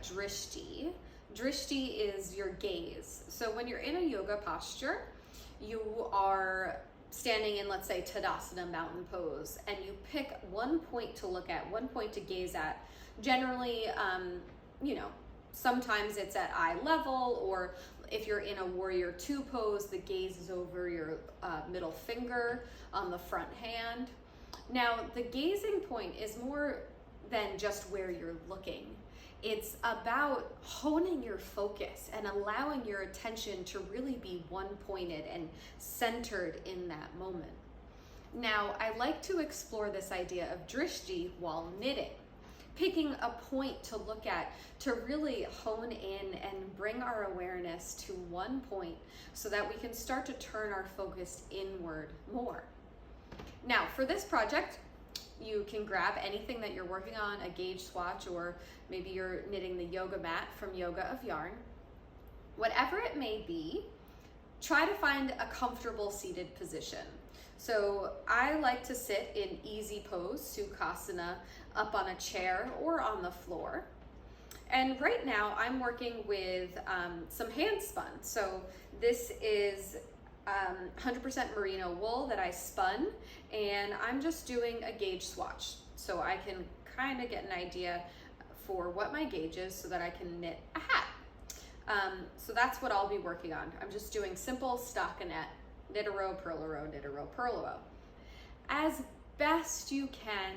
drishti. Drishti is your gaze. So when you're in a yoga posture, you are standing in, let's say, Tadasana mountain pose, and you pick one point to look at, one point to gaze at. Generally, sometimes it's at eye level, or if you're in a warrior two pose, the gaze is over your middle finger on the front hand. Now, the gazing point is more than just where you're looking. It's about honing your focus and allowing your attention to really be one-pointed and centered in that moment. Now, I like to explore this idea of drishti while knitting, picking a point to look at, to really hone in and bring our awareness to one point so that we can start to turn our focus inward more. Now, for this project, you can grab anything that you're working on, a gauge swatch, or maybe you're knitting the yoga mat from Yoga of Yarn. Whatever it may be, try to find a comfortable seated position. So I like to sit in easy pose, Sukhasana, up on a chair or on the floor. And right now I'm working with some hand spun. So this is 100% merino wool that I spun, and I'm just doing a gauge swatch so I can kind of get an idea for what my gauge is so that I can knit a hat. So that's what I'll be working on. I'm just doing simple stockinette, knit a row, purl a row, knit a row, purl a row. As best you can,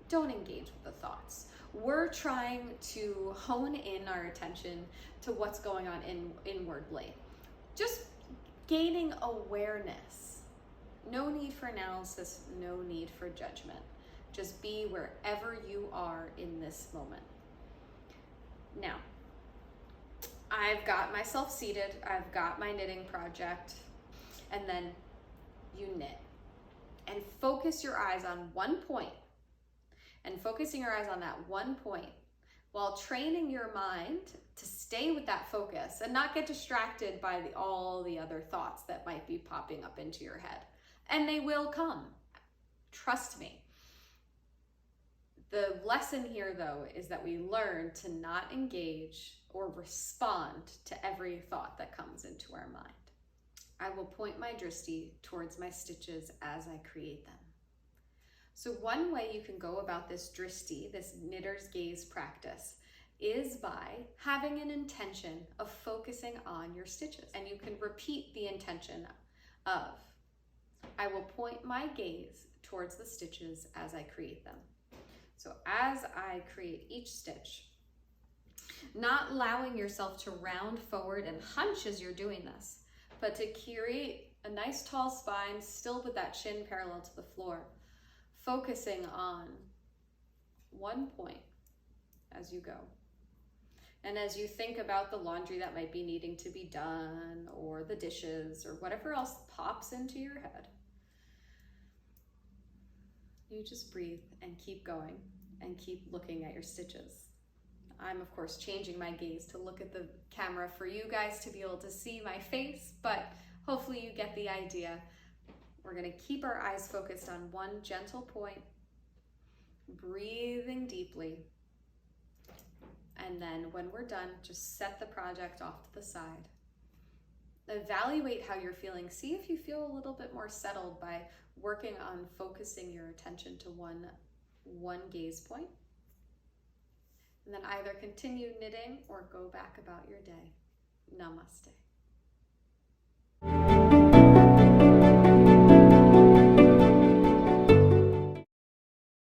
don't engage with the thoughts. We're trying to hone in our attention to what's going on inwardly. Just gaining awareness. No need for analysis, no need for judgment. Just be wherever you are in this moment. Now, I've got myself seated, I've got my knitting project, and then you knit. And focus your eyes on one point. And focusing your eyes on that one point while training your mind to stay with that focus and not get distracted by all the other thoughts that might be popping up into your head. And they will come. Trust me. The lesson here, though, is that we learn to not engage or respond to every thought that comes into our mind. I will point my drishti towards my stitches as I create them. So one way you can go about this drishti, this knitter's gaze practice, is by having an intention of focusing on your stitches. And you can repeat the intention of, I will point my gaze towards the stitches as I create them. So as I create each stitch, not allowing yourself to round forward and hunch as you're doing this, but to create a nice tall spine, still with that chin parallel to the floor, focusing on one point as you go. And as you think about the laundry that might be needing to be done, or the dishes, or whatever else pops into your head, you just breathe and keep going and keep looking at your stitches. I'm, of course, changing my gaze to look at the camera for you guys to be able to see my face, but hopefully you get the idea. We're going to keep our eyes focused on one gentle point, breathing deeply. And then when we're done, just set the project off to the side. Evaluate how you're feeling. See if you feel a little bit more settled by working on focusing your attention to one gaze point. And then either continue knitting or go back about your day. Namaste.